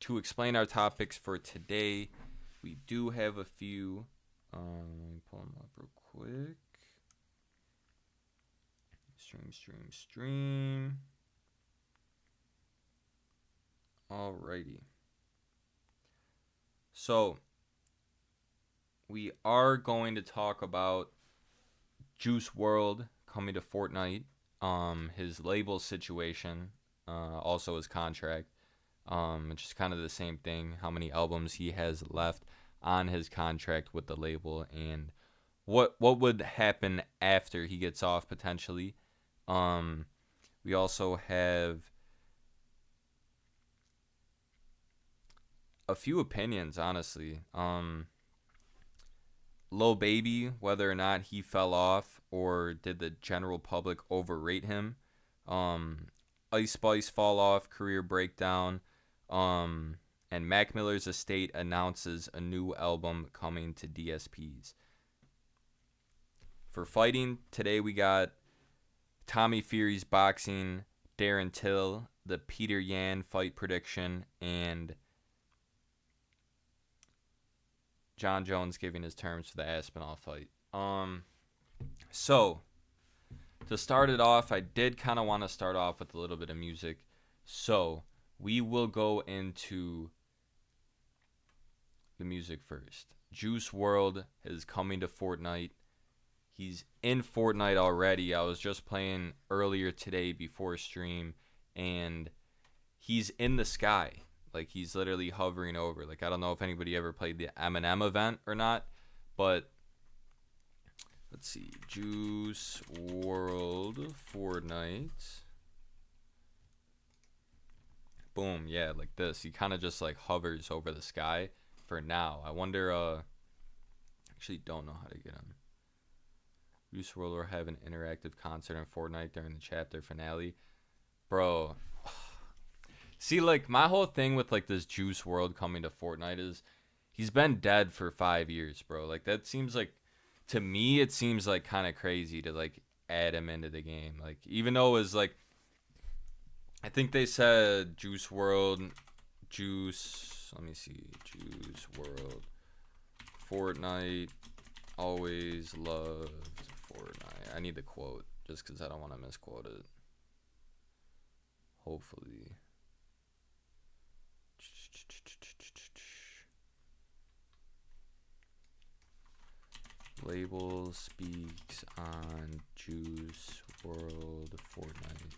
to explain our topics for today, we do have a few. Let me pull them up real quick. Stream. Alrighty. So, we are going to talk about Juice Wrld coming to Fortnite, his label situation, also his contract. It's just kind of the same thing, how many albums he has left on his contract with the label, and what would happen after he gets off potentially. We also have a few opinions, honestly. Lil Baby, whether or not he fell off or did the general public overrate him. Ice Spice fall off, career breakdown. And Mac Miller's estate announces a new album coming to DSPs. For fighting, today we got Tommy Fury's boxing, Darren Till, the Peter Yan fight prediction, and John Jones giving his terms for the Aspinall fight. So, to start it off, I did kind of want to start off with a little bit of music. So, we will go into the music first. Juice Wrld is coming to Fortnite. He's in Fortnite already. I was just playing earlier today before stream, and he's in the sky. Like, he's literally hovering over. Like, I don't know if anybody ever played the Eminem event or not, but let's see. Juice Wrld Fortnite. Boom, yeah, like this. He kind of just, like, hovers over the sky for now. I wonder, actually don't know how to get him. Juice Wrld will have an interactive concert in Fortnite during the chapter finale. Bro. See, like, my whole thing with, like, this Juice Wrld coming to Fortnite is he's been dead for 5 years, bro. Like, that seems like, to me, it seems, like, kind of crazy to, like, add him into the game. Like, even though it was, like, I think they said Juice Wrld, let me see, Juice Wrld, Fortnite, always loved Fortnite. I need the quote, just because I don't want to misquote it. Hopefully. Label speaks on Juice Wrld Fortnite.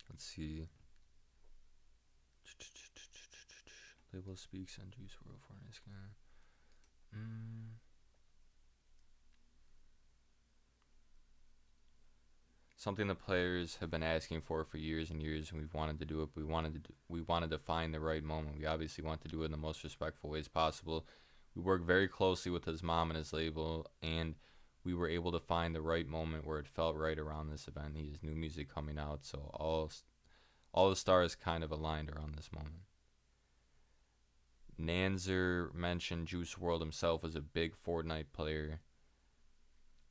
Let's see. Label speaks on Juice Wrld Fortnite. Something the players have been asking for years and years, and we've wanted to do it. We wanted to find the right moment. We obviously want to do it in the most respectful ways possible. We work very closely with his mom and his label, and we were able to find the right moment where it felt right around this event. He has new music coming out, so all the stars kind of aligned around this moment. Nanzer mentioned Juice Wrld himself as a big Fortnite player,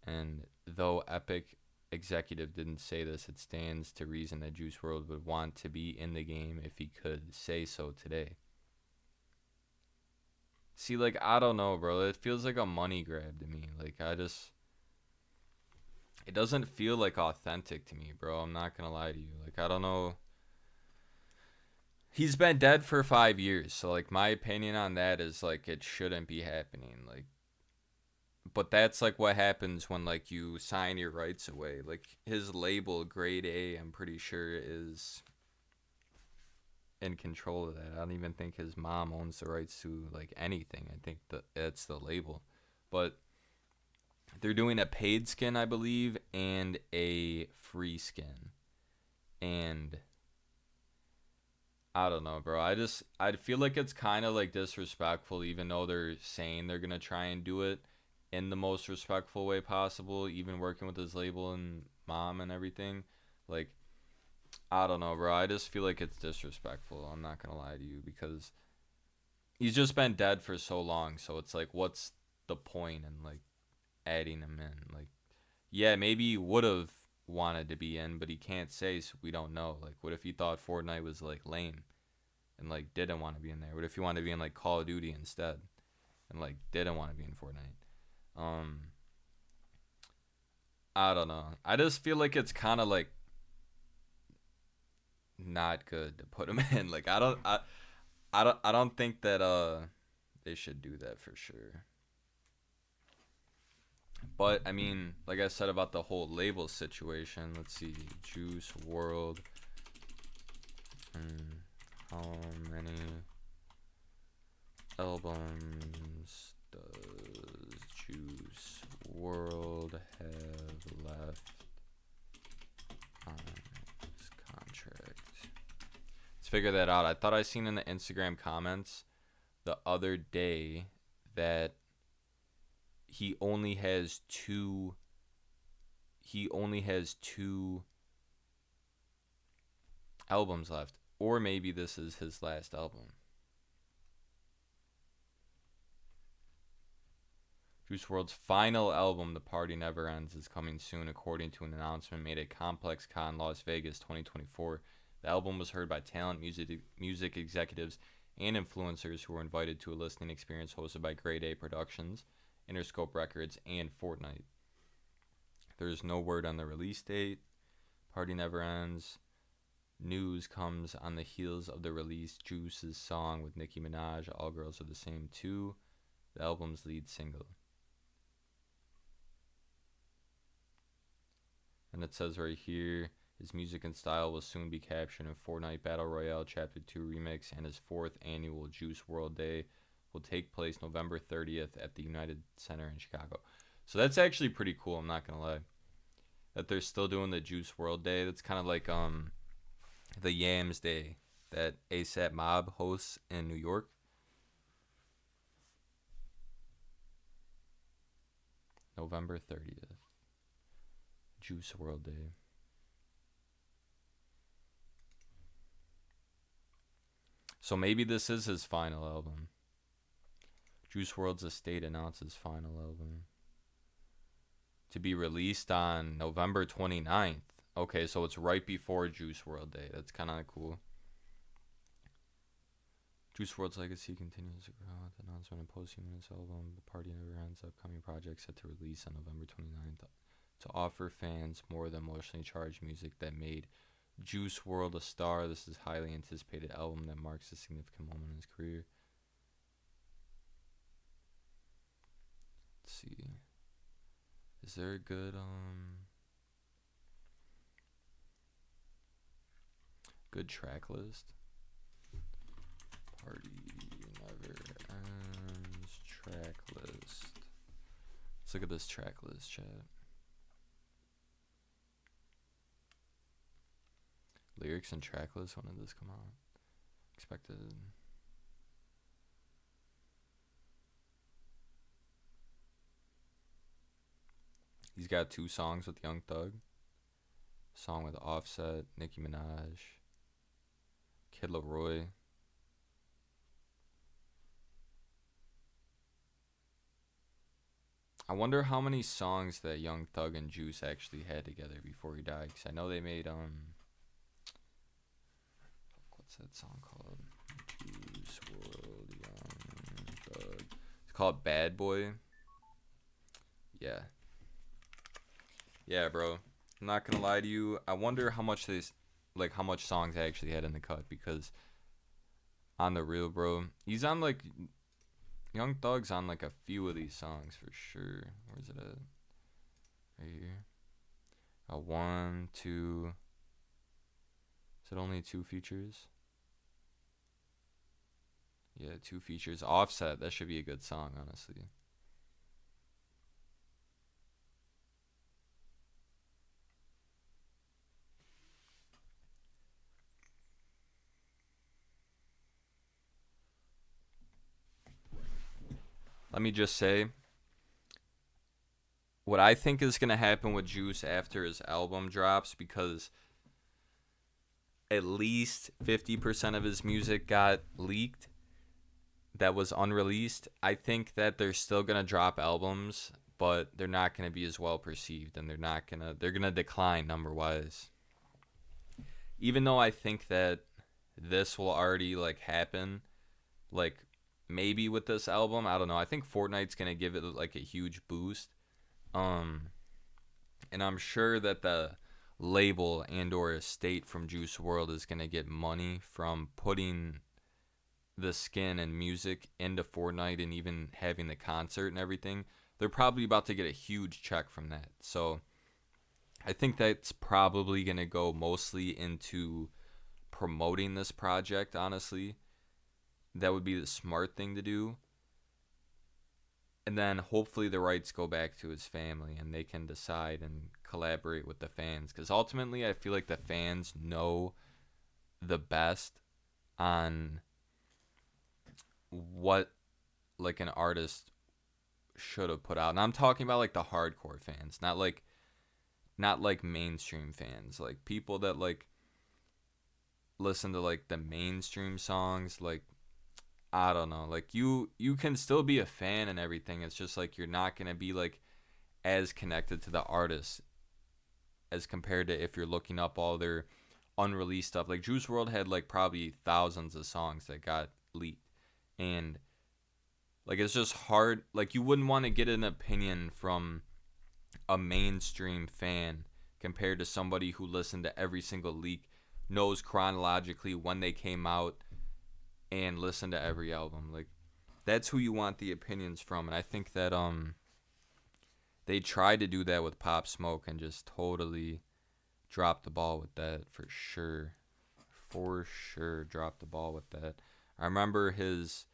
and though Epic executive didn't say this, it stands to reason that Juice Wrld would want to be in the game if he could say so today. See, like, I don't know, bro. It feels like a money grab to me. Like, it doesn't feel, like, authentic to me, bro. I'm not gonna lie to you. Like, I don't know. He's been dead for 5 years, so, like, my opinion on that is, like, it shouldn't be happening. Like, but that's, like, what happens when, like, you sign your rights away. Like, his label, Grade A, I'm pretty sure is in control of that. I don't even think his mom owns the rights to, like, anything. I think that it's the label. But they're doing a paid skin, I believe, and a free skin. And I don't know, bro. I feel like it's kind of, like, disrespectful, even though they're saying they're going to try and do it in the most respectful way possible, even working with his label and mom and everything. Like, I don't know, bro. I just feel like it's disrespectful. I'm not going to lie to you, because he's just been dead for so long. So it's like, what's the point? And, like, adding him in. Like, yeah, maybe he would have wanted to be in, but he can't say, so we don't know. Like, what if he thought Fortnite was like lame and like didn't want to be in there? What if he wanted to be in like Call of Duty instead and like didn't want to be in Fortnite? I don't know. I just feel like it's kind of like not good to put him in. Like, I don't think that they should do that for sure. But I mean, like I said about the whole label situation, let's see, Juice World. How many albums does Juice World have left on his contract? Let's figure that out. I thought I seen in the Instagram comments the other day that he only has two albums left, or maybe this is his last album. Juice WRLD's final album, The Party Never Ends, is coming soon, according to an announcement made at Complex Con Las Vegas 2024. The album was heard by talent, music executives, and influencers who were invited to a listening experience hosted by Grade A Productions, Interscope Records, and Fortnite. There's no word on the release date. Party Never Ends. News comes on the heels of the release Juice's song with Nicki Minaj, All Girls Are the Same Too, the album's lead single. And it says right here, his music and style will soon be captured in Fortnite Battle Royale Chapter 2 Remix, and his 4th annual Juice WRLD Day will take place November 30th at the United Center in Chicago. So that's actually pretty cool, I'm not going to lie. That they're still doing the Juice WRLD Day. That's kind of like the Yams Day that ASAP Mob hosts in New York. November 30th. Juice WRLD Day. So maybe this is his final album. Juice WRLD's estate announced his final album to be released on November 29th. Okay, so it's right before Juice WRLD Day. That's kind of cool. Juice WRLD's legacy continues to grow with the announcement of posthumous album The Party Never Ends, upcoming project set to release on November 29th to offer fans more than emotionally charged music that made Juice WRLD a star. This is a highly anticipated album that marks a significant moment in his career. Let's see. Is there a good good track list? Party Never Ends track list. Let's look at this track list, chat. Lyrics and track list. When did this come out? Expected. He's got 2 songs with Young Thug. Song with Offset, Nicki Minaj, Kid Laroi. I wonder how many songs that Young Thug and Juice actually had together before he died. Because I know they made, what's that song called? Juice WRLD, Young Thug. It's called Bad Boy. Yeah. Yeah, bro. I'm not gonna lie to you. I wonder how much how much songs I actually had in the cut, because on the real, bro, he's on like Young Thug's on like a few of these songs for sure. Where's it at? Right here. 1, 2. Is it only 2 features? Yeah, 2 features. Offset. That should be a good song, honestly. Let me just say, what I think is going to happen with Juice after his album drops, because at least 50% of his music got leaked that was unreleased. I think that they're still going to drop albums, but they're not going to be as well perceived, and they're going to decline number wise. Even though I think that this will already like happen, like maybe with this album, I don't know. I think Fortnite's going to give it like a huge boost. And I'm sure that the label and or estate from Juice Wrld is going to get money from putting the skin and music into Fortnite and even having the concert and everything. They're probably about to get a huge check from that. So I think that's probably going to go mostly into promoting this project, honestly. That would be the smart thing to do. And then hopefully the rights go back to his family and they can decide and collaborate with the fans. Because ultimately I feel like the fans know the best on what like an artist should have put out. And I'm talking about like the hardcore fans, not like mainstream fans. Like people that like listen to like the mainstream songs, like I don't know, like you can still be a fan and everything. It's just like you're not going to be like as connected to the artist as compared to if you're looking up all their unreleased stuff. Like Juice Wrld had like probably thousands of songs that got leaked, and like it's just hard. Like you wouldn't want to get an opinion from a mainstream fan compared to somebody who listened to every single leak, knows chronologically when they came out, and listen to every album. Like that's who you want the opinions from. And I think that they tried to do that with Pop Smoke and just totally dropped the ball with that for sure. Dropped the ball with that. I remember his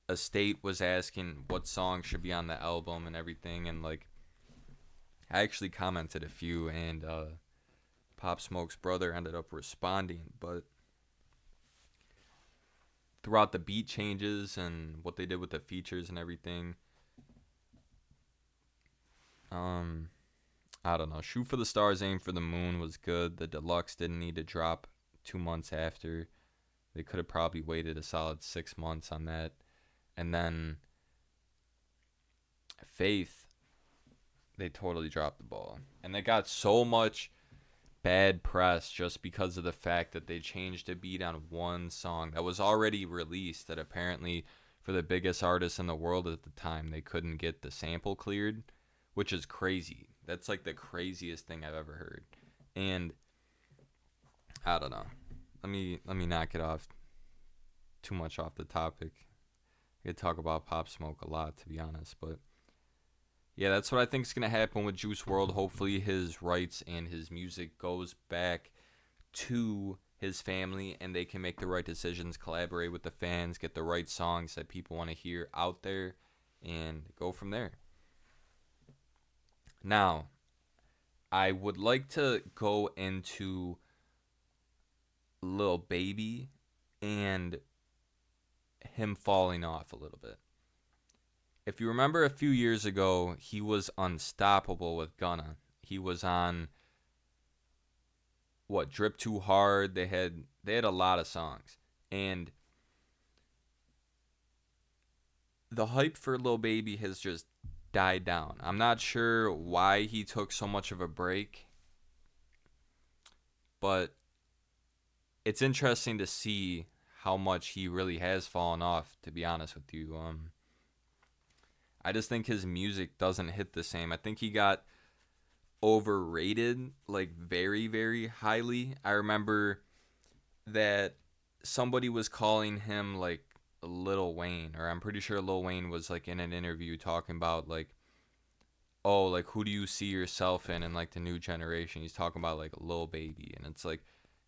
estate was asking what song should be on the album and everything, and like I actually commented a few, and Pop Smoke's brother ended up responding, but throughout the beat changes and what they did with the features and everything, I don't know. Shoot for the Stars, Aim for the Moon was good. The deluxe didn't need to drop 2 months after. They could have probably waited a solid 6 months on that. And then Faith, they totally dropped the ball. And they got so much bad press just because of the fact that they changed a beat on one song that was already released, that apparently for the biggest artists in the world at the time, they couldn't get the sample cleared, which is crazy. That's like the craziest thing I've ever heard. And I don't know. Let me not get off too much off the topic. I could talk about Pop Smoke a lot, to be honest, but yeah, that's what I think is going to happen with Juice Wrld. Hopefully his rights and his music goes back to his family and they can make the right decisions, collaborate with the fans, get the right songs that people want to hear out there, and go from there. Now, I would like to go into Lil Baby and him falling off a little bit. If you remember a few years ago, he was unstoppable with Gunna. He was on Drip Too Hard. They had a lot of songs. And the hype for Lil Baby has just died down. I'm not sure why he took so much of a break, but it's interesting to see how much he really has fallen off, to be honest with you. I just think his music doesn't hit the same. I think he got overrated, like very, very highly. I remember that somebody was calling him like Lil Wayne, or I'm pretty sure Lil Wayne was like in an interview talking about like, oh, like who do you see yourself in like the new generation? He's talking about like Lil Baby, and it's like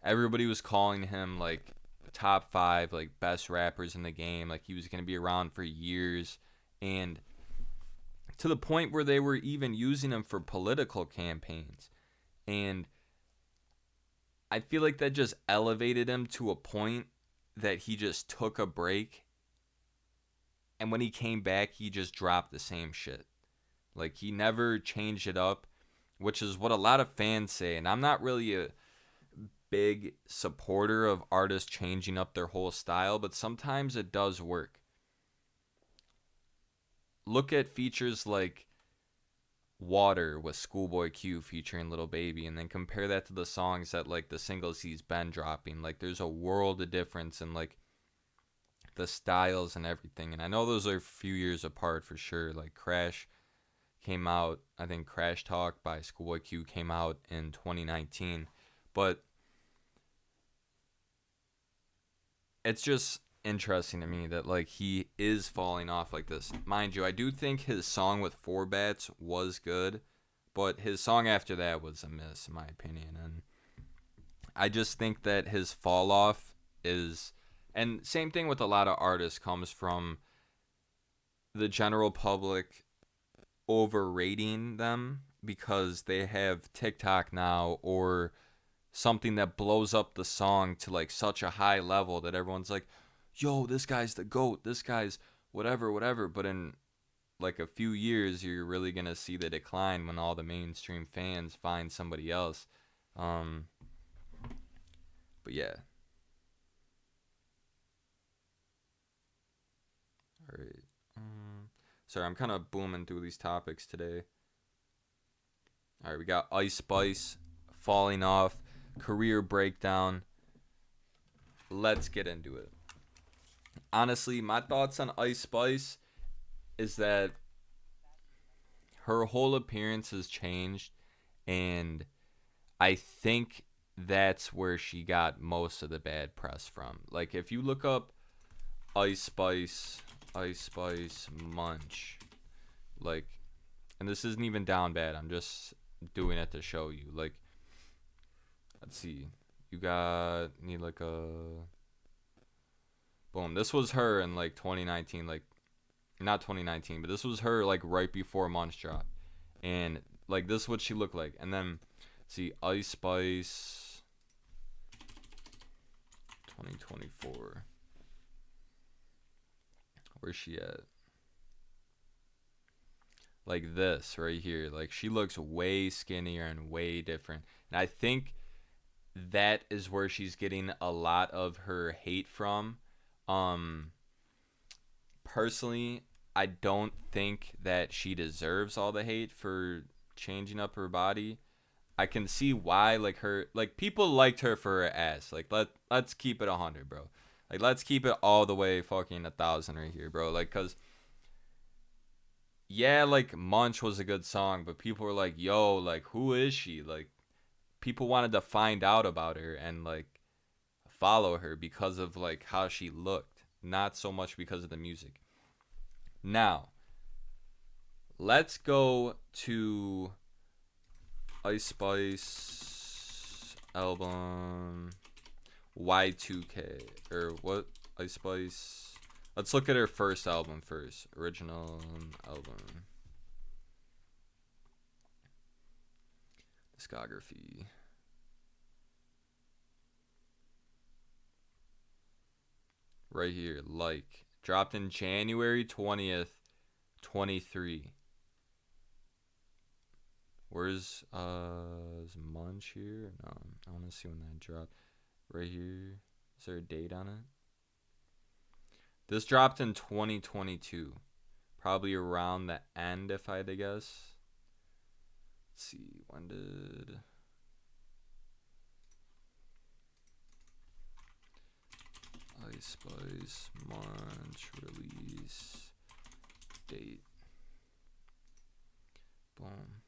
everybody was calling him like top 5 like best rappers in the game, like he was going to be around for years, and to the point where they were even using him for political campaigns. And I feel like that just elevated him to a point that he just took a break, and when he came back he just dropped the same shit. Like he never changed it up, which is what a lot of fans say, and I'm not really a big supporter of artists changing up their whole style, but sometimes it does work. look at features like Water with Schoolboy Q featuring Lil Baby, and then compare that to the songs that like the singles he's been dropping. Like there's a world of difference in like the styles and everything. And I know those are a few years apart for sure. Like Crash came out, I think Crash Talk by Schoolboy Q came out in 2019. But it's just interesting to me that like he is falling off like this. Mind you, I do think his song with Four Bats was good, but his song after that was a miss in my opinion. And I just think that his fall off is, and same thing with a lot of artists, comes from the general public overrating them because they have TikTok now or something that blows up the song to like such a high level that everyone's like, yo, this guy's the GOAT, this guy's whatever. But in like a few years, you're really going to see the decline when all the mainstream fans find somebody else. But yeah. All right. Sorry, I'm kind of booming through these topics today. All right, we got Ice Spice, falling off, career breakdown. Let's get into it. Honestly, my thoughts on Ice Spice is that her whole appearance has changed, and I think that's where she got most of the bad press from. Like, if you look up Ice Spice Munch, like, and this isn't even down bad, I'm just doing it to show you. Like, let's see, need like a boom. This was her in like 2019, like not 2019, but this was her like right before Munch dropped, and like this is what she looked like. And then see Ice Spice 2024, where's she at? Like this right here. Like she looks way skinnier and way different, and I think that is where she's getting a lot of her hate from. Personally, I don't think that she deserves all the hate for changing up her body. I can see why, like her, like people liked her for her ass. Like let's keep it 100, bro. Like let's keep it all the way fucking 1,000 right here, bro. Like, cause yeah, like Munch was a good song, but people were like, yo, like who is she? Like people wanted to find out about her and like follow her because of like how she looked, not so much because of the music. Now, let's go to Ice Spice album Y2K, or what? Ice Spice. Let's look at her first album first. Original album. Discography. Right here, like. Dropped in January 20th, 23. Where's is Munch here? No, I want to see when that dropped. Right here. Is there a date on it? This dropped in 2022. Probably around the end, if I had to guess. Let's see, when did Ice Spice Munch release date? Boom.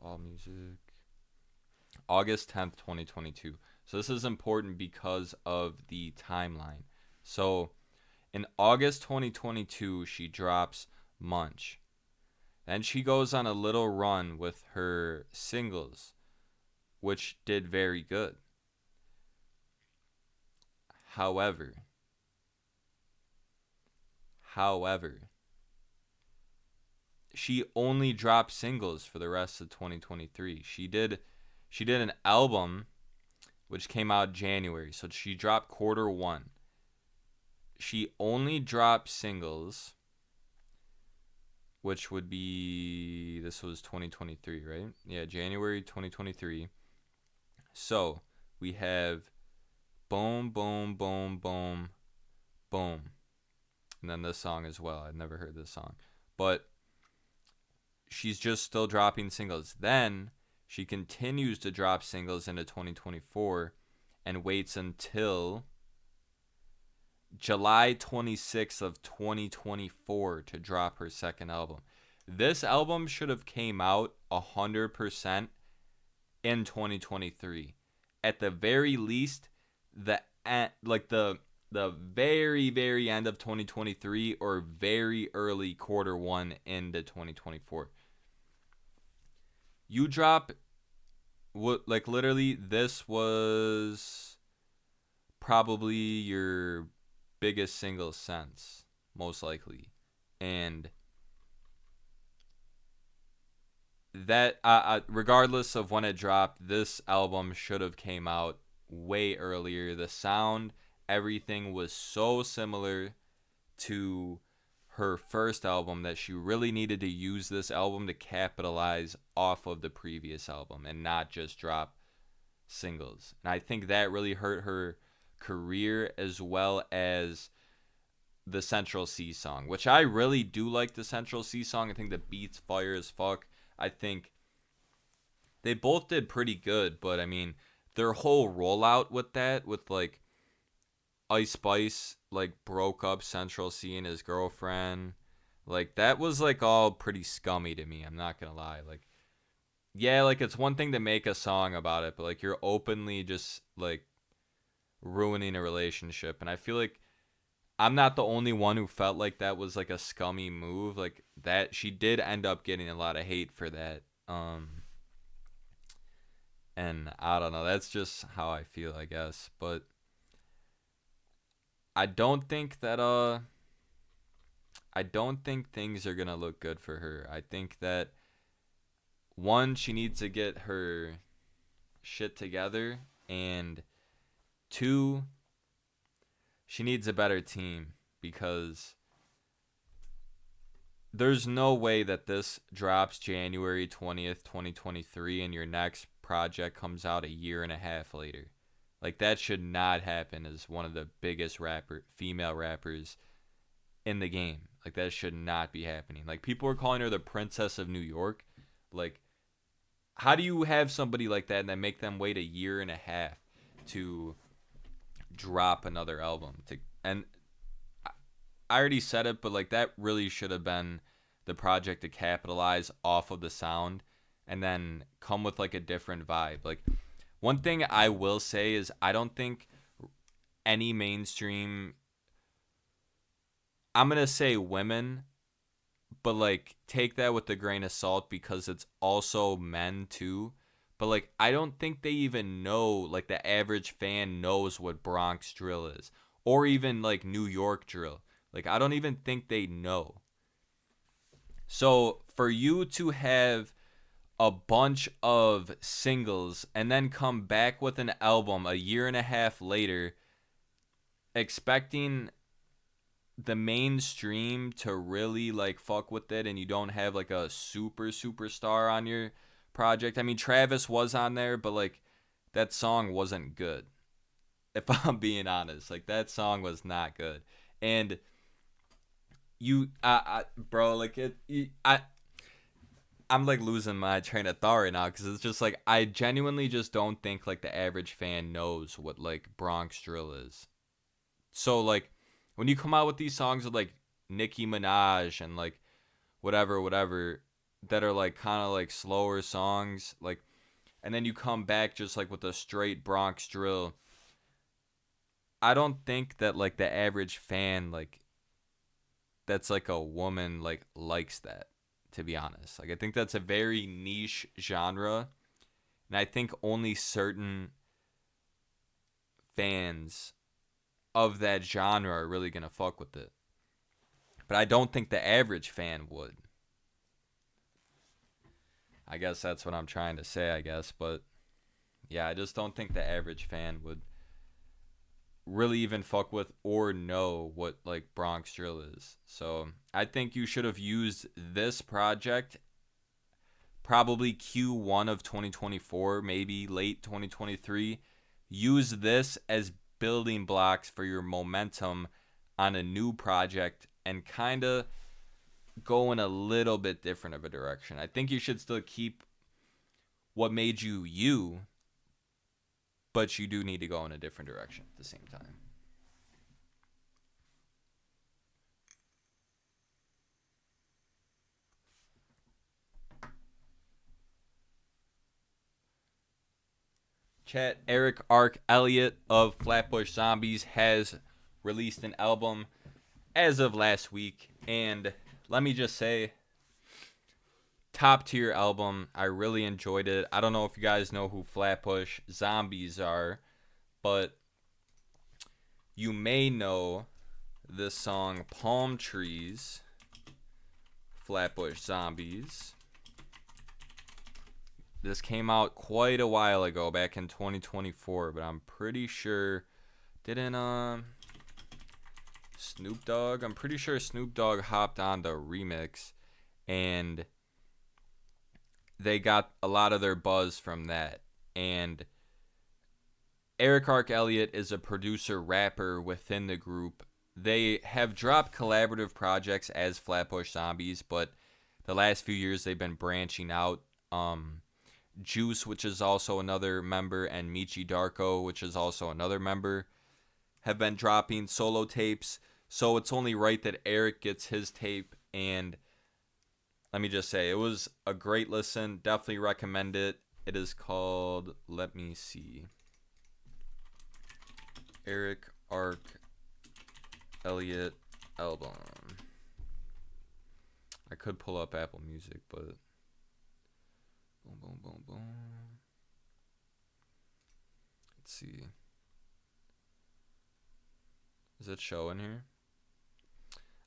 All music. August 10th, 2022. So this is important because of the timeline. So in August 2022, she drops Munch. Then she goes on a little run with her singles, which did very good. However, she only dropped singles for the rest of 2023. She did an album which came out January. So she dropped Q1. She only dropped singles, which would be, this was 2023, right? Yeah, January 2023. So we have Boom, boom, boom, boom, boom. And then this song as well. I've never heard this song. But she's just still dropping singles. Then she continues to drop singles into 2024 and waits until July 26th of 2024 to drop her second album. This album should have came out 100% in 2023. At the very least, the very, very end of 2023 or very early quarter one into 2024. You drop what, like, literally this was probably your biggest single since, most likely. And that regardless of when it dropped, this album should have came out way earlier. The sound, everything was so similar to her first album that she really needed to use this album to capitalize off of the previous album and not just drop singles. And I think that really hurt her career, as well as the Central C song, which I really do like. The Central C song, I think the beat's fire as fuck. I think they both did pretty good, but I mean, their whole rollout with that, with like Ice Spice like broke up Central C and his girlfriend, like that was like all pretty scummy to me. I'm not gonna lie. Like, yeah, like it's one thing to make a song about it, but like you're openly just like ruining a relationship. And I feel like I'm not the only one who felt like that was like a scummy move. Like that, she did end up getting a lot of hate for that. And I don't know, that's just how I feel, I guess. But I don't think things are gonna look good for her. I think that one, she needs to get her shit together, and two, she needs a better team, because there's no way that this drops January 20th, 2023, and your next project comes out a year and a half later. Like, that should not happen as one of the biggest female rappers in the game. Like, that should not be happening. Like, people are calling her the Princess of New York. Like, how do you have somebody like that and then make them wait a year and a half to drop another album? And I already said it, but like that really should have been the project to capitalize off of the sound and then come with like a different vibe. Like, one thing I will say is I don't think any mainstream, I'm going to say women, but like take that with a grain of salt because it's also men too. But like, I don't think they even know, like the average fan knows what Bronx drill is, or even like New York drill. Like, I don't even think they know. So for you to have a bunch of singles and then come back with an album a year and a half later, expecting the mainstream to really like fuck with it, and you don't have like a superstar on your project. I mean, Travis was on there, but like that song wasn't good. If I'm being honest, like that song was not good. And bro, like I'm like losing my train of thought right now, because it's just like I genuinely just don't think like the average fan knows what like Bronx drill is. So like when you come out with these songs with like Nicki Minaj and like whatever that are like kind of like slower songs, like, and then you come back just like with a straight Bronx drill, I don't think that like the average fan, like that's like a woman, like likes that, to be honest. Like, I think that's a very niche genre, and I think only certain fans of that genre are really gonna fuck with it. But I don't think the average fan would. I guess that's what I'm trying to say, I guess. But yeah, I just don't think the average fan would really even fuck with or know what like Bronx drill is. So I think you should have used this project probably Q1 of 2024, maybe late 2023. Use this as building blocks for your momentum on a new project and kind of go in a little bit different of a direction. I think you should still keep what made you you, but you do need to go in a different direction at the same time. Chat, Eric Ark Elliott of Flatbush Zombies has released an album as of last week, and let me just say, top tier album. I really enjoyed it. I don't know if you guys know who Flatbush Zombies are, but you may know this song Palm Trees, Flatbush Zombies. This came out quite a while ago, back in 2024, but I'm pretty sure didn't Snoop Dogg? I'm pretty sure Snoop Dogg hopped on the remix, and they got a lot of their buzz from that. And Eric Ark Elliott is a producer rapper within the group. They have dropped collaborative projects as Flatbush Zombies, but the last few years they've been branching out. Juice, which is also another member, and Michi Darko, which is also another member, have been dropping solo tapes. So it's only right that Eric gets his tape. And let me just say, it was a great listen. Definitely recommend it. It is called, let me see, Eric Ark Elliott album. I could pull up Apple Music, but boom, boom, boom, boom. Let's see. Is it showing here?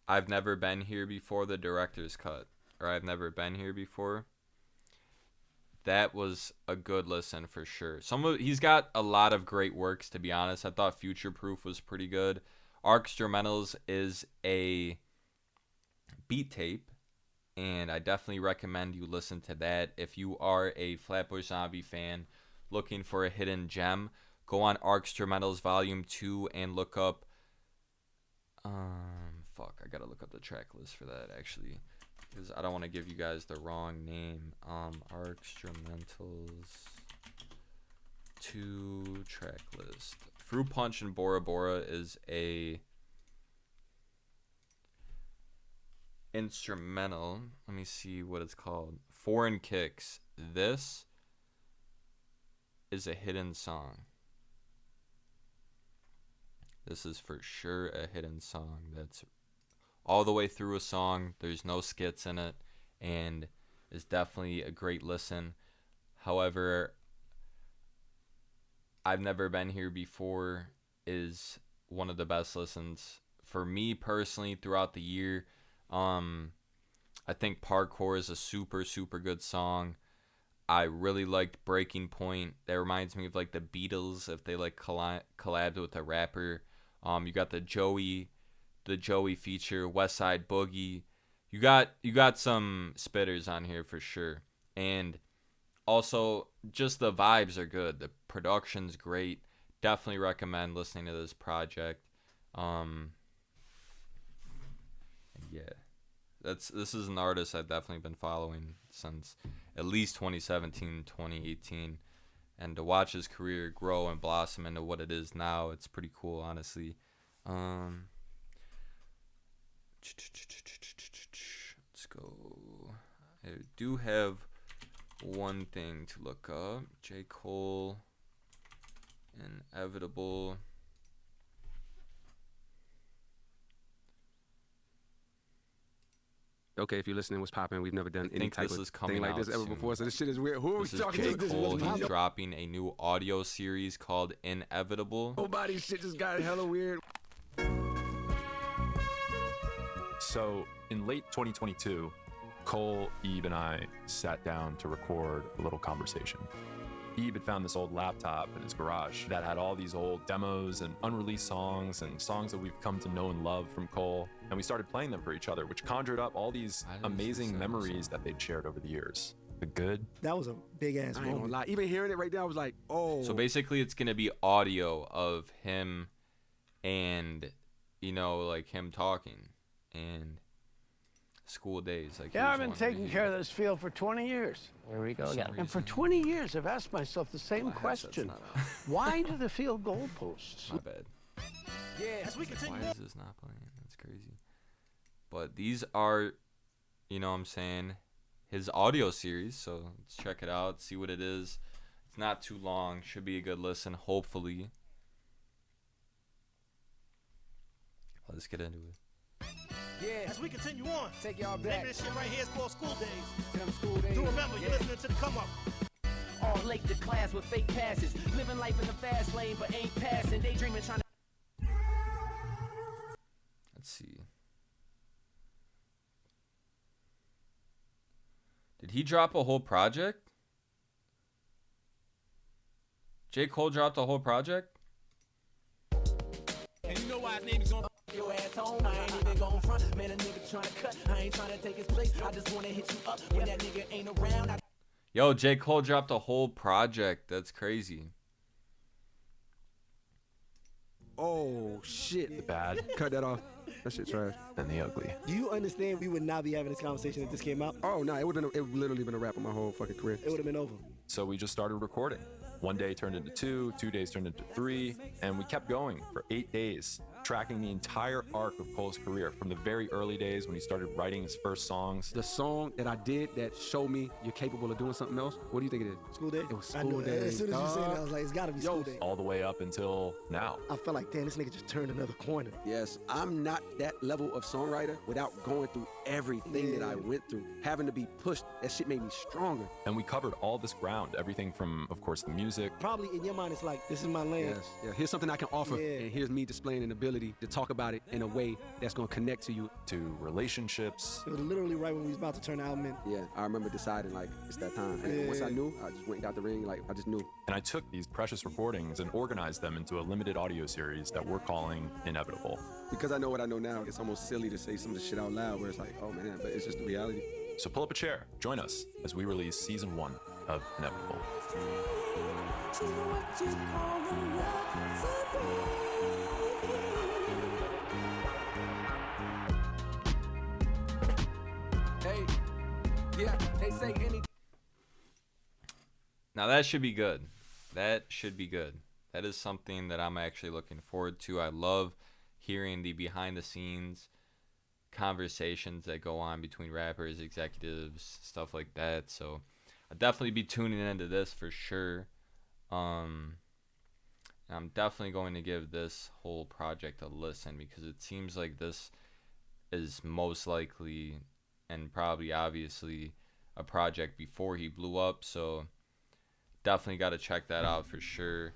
I've never been here before, the director's cut. Or I've never been here before. That was a good listen for sure. He's got a lot of great works, to be honest. I thought Future Proof was pretty good. Arkstrumentals is a beat tape, and I definitely recommend you listen to that. If you are a Flatbush Zombie fan looking for a hidden gem, go on Arkstrumentals Volume 2 and look up I gotta look up the track list for that, actually, because I don't want to give you guys the wrong name. Arkstrumentals 2 track list. Fruit Punch and Bora Bora is a instrumental. Let me see what it's called. Foreign Kicks. This is a hidden song. This is for sure a hidden song. That's all the way through a song. There's no skits in it, and is definitely a great listen. However, I've never been here before is one of the best listens for me personally throughout the year. I think Parkour is a super, super good song. I really liked Breaking Point. That reminds me of like the Beatles if they like collabed with a rapper. You got the Joey feature, West Side Boogie. You got some spitters on here for sure. And also just the vibes are good. The production's great. Definitely recommend listening to this project. Yeah. This is an artist I've definitely been following since at least 2017, 2018. And to watch his career grow and blossom into what it is now, it's pretty cool, honestly. Let's go. I do have one thing to look up. Jcole, Inevitable. Okay, if you're listening, what's popping? We've never done any type of thing like this ever soon. before, so this shit is weird. Who are we talking to? Jcole. He's dropping a new audio series called Inevitable. Nobody shit just got hella weird. So in late 2022, Cole, Ebe, and I sat down to record a little conversation. Ebe had found this old laptop in his garage that had all these old demos and unreleased songs and songs that we've come to know and love from Cole. And we started playing them for each other, which conjured up all these amazing memories that they'd shared over the years. the good. That was a big ass I ain't gonna moment. lie. Even hearing it right there, I was like, oh. So basically, it's gonna be audio of him, and like him talking, and school days. Like yeah, I've been taking care of this field for 20 years. Here we go again. And for 20 years, I've asked myself the same question: why do the field goalposts? My bad. Yeah, as we continue. Why is this not playing? That's crazy. But these are, what I'm saying, his audio series. So let's check it out, see what it is. It's not too long. Should be a good listen, hopefully. Let's get into it. Yeah, as we continue on. Take y'all back. Name of this shit right here is called School Days. Them school days. Do remember, you're listening to the come up. All late to class with fake passes. Living life in the fast lane, but ain't passing. Daydreaming, trying to. Let's see. Did he drop a whole project? Jcole dropped a whole project? And you know why his name is on your ass home. I ain't even going front. Man, a nigga trying to cut. I ain't trying to take his place. I just want to hit you up when that nigga ain't around. Yo, Jcole dropped a whole project. That's crazy. Oh, shit. The bad, Cut that off. That shit trash. and the ugly. Do you understand we would not be having this conversation if this came out? Oh, no, it would literally been a wrap on my whole fucking career. It would have been over. So we just started recording. 1 day turned into 2, 2 days turned into 3, and we kept going for 8 days, tracking the entire arc of Cole's career from the very early days when he started writing his first songs. The song that I did that showed me you're capable of doing something else, what do you think it is? School Day? It was I School knew it. Day. As soon as you said dog. that, I was like, it's got to be School Day. All the way up until now. I felt like, damn, this nigga just turned another corner. Yes, I'm not that level of songwriter without going through everything that I went through. Having to be pushed, that shit made me stronger. And we covered all this ground, everything from, of course, the music. Probably in your mind, it's like, this is my land. Yes, yeah. Here's something I can offer, Yeah. and here's me displaying an ability to talk about it in a way that's gonna connect to you. To relationships. It was literally right when we was about to turn the album in. Yeah, I remember deciding like it's that time. And once I knew, I just went and got the ring. Like I just knew. And I took these precious recordings and organized them into a limited audio series that we're calling Inevitable. Because I know what I know now, it's almost silly to say some of the shit out loud where it's like, oh man, but it's just the reality. So pull up a chair, join us as we release season 1 of Inevitable. Hey, yeah, they say any. Now that should be good. That should be good. That is something that I'm actually looking forward to. I love hearing the behind the scenes conversations that go on between rappers, executives, stuff like that. So I'll definitely be tuning into this for sure. I'm definitely going to give this whole project a listen because it seems like this is most likely and probably obviously a project before he blew up. So definitely got to check that out for sure.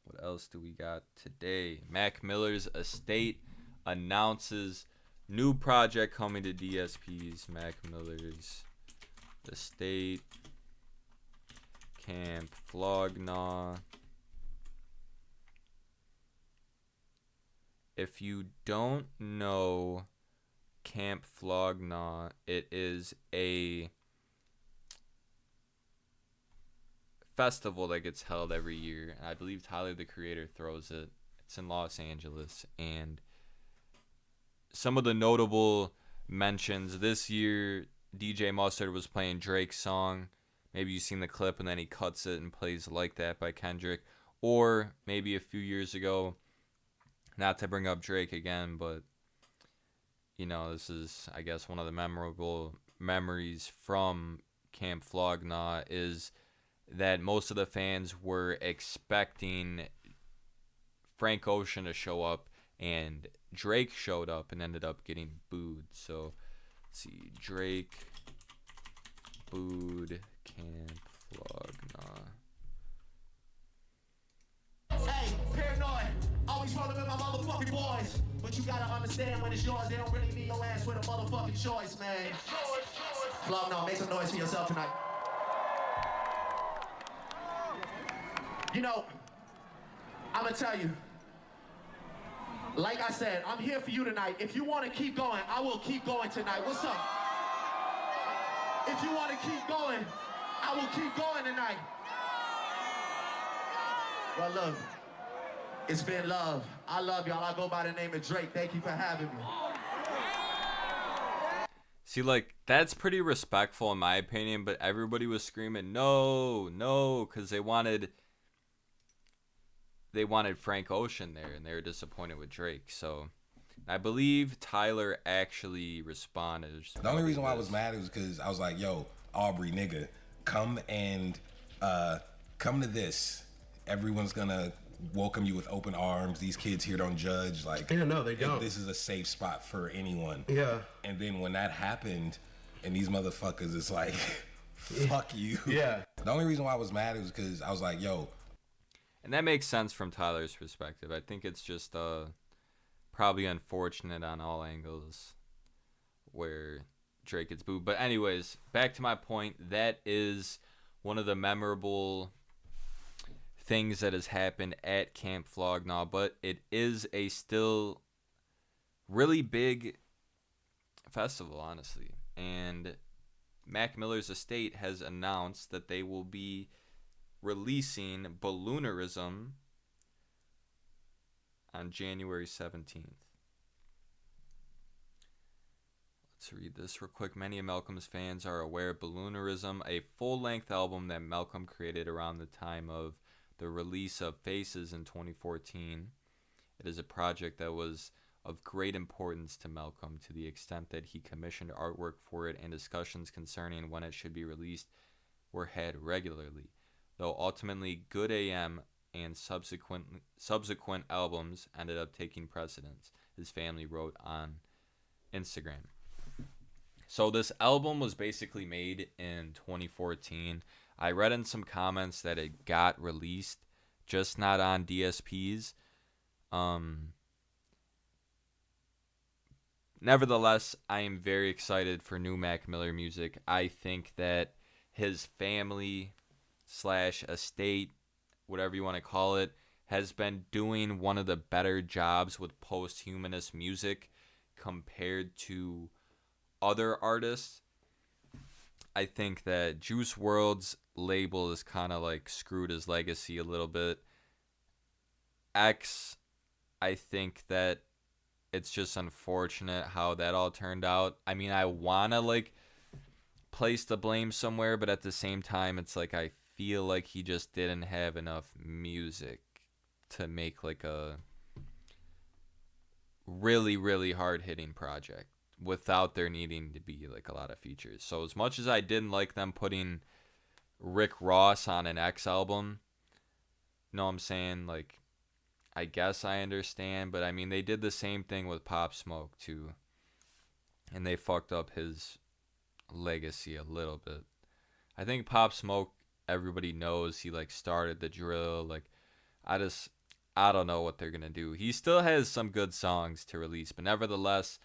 What else do we got today? Mac Miller's estate announces new project coming to DSPs. Mac Miller's estate, Camp Flog Naw. If you don't know Camp Flog Naw, it is a festival that gets held every year. I believe Tyler the Creator throws it. It's in Los Angeles, and some of the notable mentions this year, DJ Mustard was playing Drake's song. Maybe you've seen the clip and then he cuts it and plays Like That by Kendrick. Or maybe a few years ago, not to bring up Drake again, but this is, I guess, one of the memorable memories from Camp Flog Naw is that most of the fans were expecting Frank Ocean to show up, and Drake showed up and ended up getting booed. So, let's see. Drake booed Camp Flog Naw. Hey, paranoid. Always rolling with my motherfucking boys. But you gotta understand when it's yours, they don't really need your ass with a motherfucking choice, man. Flog Naw, make some noise for yourself tonight. I'm gonna tell you, like I said, I'm here for you tonight. If you wanna keep going, I will keep going tonight. What's up? If you want to keep going, I will keep going tonight. Well, look, it's been love. I love y'all. I go by the name of Drake. Thank you for having me. See, like, that's pretty respectful in my opinion, but everybody was screaming, no, no, because they wanted Frank Ocean there, and they were disappointed with Drake. So I believe Tyler actually responded. The only reason why I was mad was because I was like, yo, Aubrey, nigga, come to this. Everyone's gonna welcome you with open arms. These kids here don't judge. Like, yeah, no, they don't. This is a safe spot for anyone. Yeah. And then when that happened, and these motherfuckers is like, fuck you. Yeah. The only reason why I was mad was because I was like, yo. And that makes sense from Tyler's perspective. I think it's just probably unfortunate on all angles where Drake gets booed. But anyways, back to my point. That is one of the memorable things that has happened at Camp Flog Naw, but it is a still really big festival, honestly. And Mac Miller's estate has announced that they will be releasing Balloonerism on January 17th. Let's read this real quick. Many of Malcolm's fans are aware of Balloonerism, a full-length album that Malcolm created around the time of the release of Faces in 2014. It is a project that was of great importance to Malcolm to the extent that he commissioned artwork for it, and discussions concerning when it should be released were had regularly. Though ultimately Good AM and subsequent albums ended up taking precedence, his family wrote on Instagram. So this album was basically made in 2014. I read in some comments that it got released, just not on DSPs. Nevertheless, I am very excited for new Mac Miller music. I think that his family / estate, whatever you want to call it, has been doing one of the better jobs with post-humanist music compared to other artists. I think that Juice Wrld's label is kind of like screwed his legacy a little bit. X, I think that it's just unfortunate how that all turned out. I mean, I want to like place the blame somewhere, but at the same time, it's like I feel like he just didn't have enough music to make like a really, really hard-hitting project without there needing to be like a lot of features. So as much as I didn't like them putting Rick Ross on an X album, you know what I'm saying? Like, I guess I understand, but I mean, they did the same thing with Pop Smoke too, and they fucked up his legacy a little bit. I think Pop Smoke, everybody knows he like started the drill. Like, I don't know what they're gonna do. He still has some good songs to release, but nevertheless,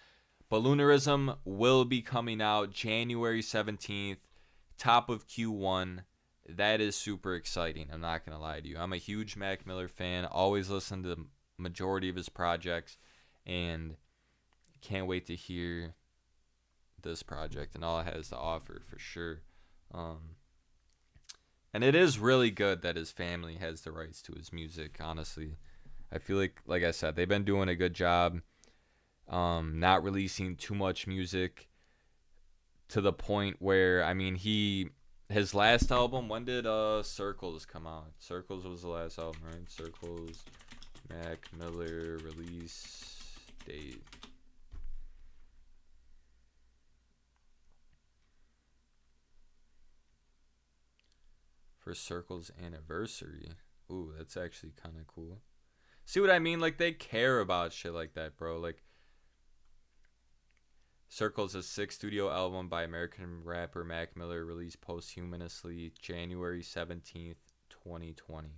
Balloonerism will be coming out January 17th, top of Q1. That is super exciting. I'm not going to lie to you. I'm a huge Mac Miller fan. Always listen to the majority of his projects, and can't wait to hear this project and all it has to offer for sure. And it is really good that his family has the rights to his music, honestly. I feel like I said, they've been doing a good job. Not releasing too much music to the point where, I mean, his last album, when did Circles come out? Circles was the last album, right? Circles, Mac Miller release date. For Circles anniversary. Ooh, that's actually kind of cool. See what I mean? Like, they care about shit like that, bro. Like, Circles, a 6th studio album by American rapper Mac Miller, released posthumously January 17th, 2020.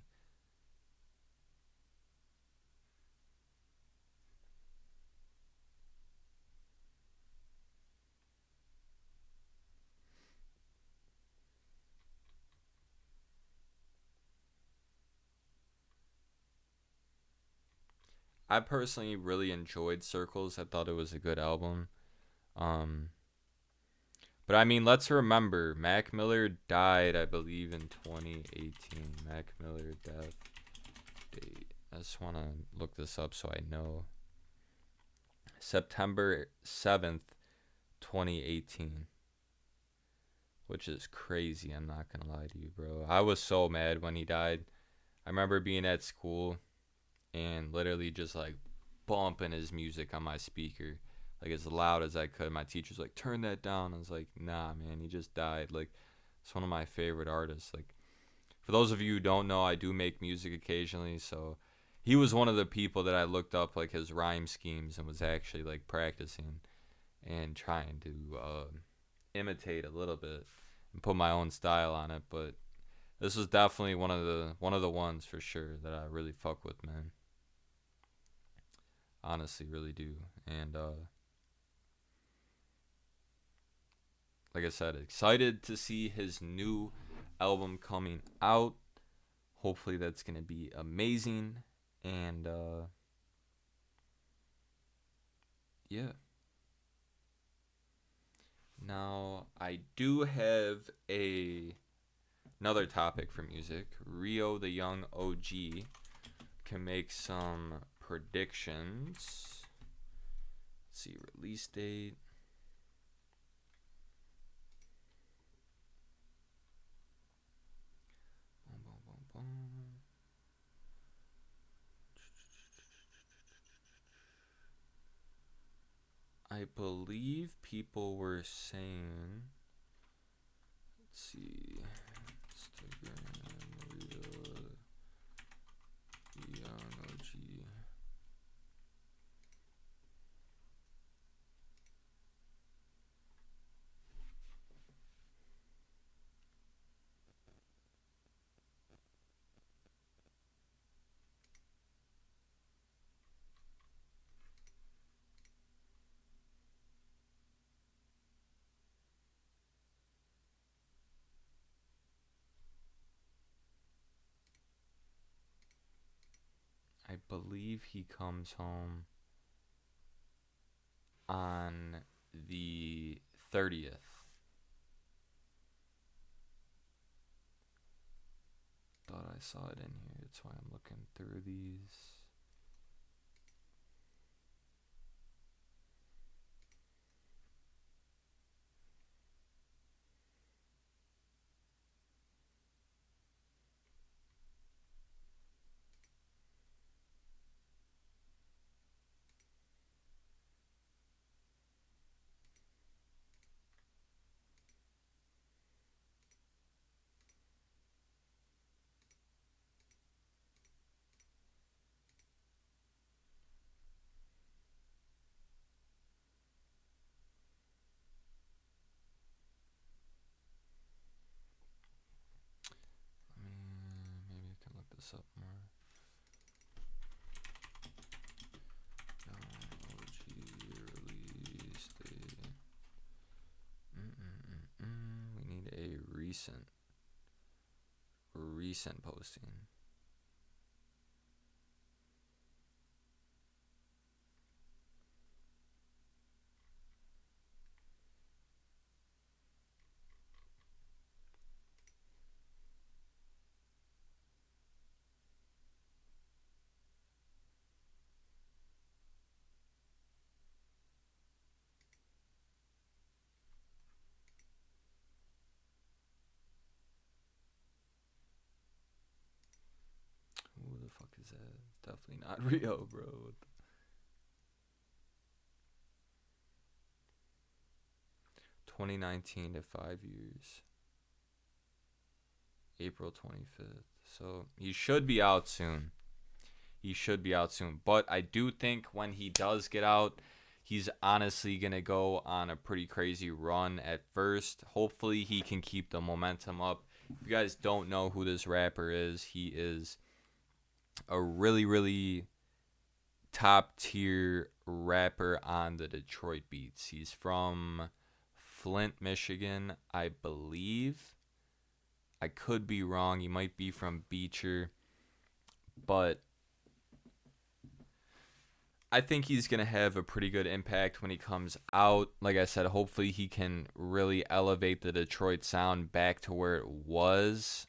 I personally really enjoyed Circles. I thought it was a good album. But But I mean, let's remember, Mac Miller died, I believe, in 2018. Mac Miller death date. I just want to look this up so I know. September 7th, 2018. Which is crazy, I'm not going to lie to you, bro. I was so mad when he died. I remember being at school and literally just like bumping his music on my speaker, like as loud as I could. My teacher's like, turn that down. I was like, nah, man, he just died. Like, it's one of my favorite artists. Like, for those of you who don't know, I do make music occasionally, so he was one of the people that I looked up, like his rhyme schemes, and was actually like practicing and trying to imitate a little bit and put my own style on it. But this was definitely one of the ones for sure that I really fuck with, man. Honestly, really do. And like I said, excited to see his new album coming out. Hopefully that's gonna be amazing. And yeah. Now I do have another topic for music. Rio the Young OG can make some predictions. Let's see, release date. I believe people were saying, let's see, Instagram, Rio the Young OG. I believe he comes home on the 30th. Thought I saw it in here. That's why I'm looking through these. Maybe I can look this up more. OG release date. We need a recent posting. Who the fuck is that? It's definitely not Rio, bro. 2019 to 5 years. April 25th. So he should be out soon. But I do think when he does get out, he's honestly going to go on a pretty crazy run at first. Hopefully he can keep the momentum up. If you guys don't know who this rapper is, he is a really, really top tier rapper on the Detroit beats. He's from Flint, Michigan, I believe. I could be wrong. He might be from Beecher. But I think he's going to have a pretty good impact when he comes out. Like I said, hopefully he can really elevate the Detroit sound back to where it was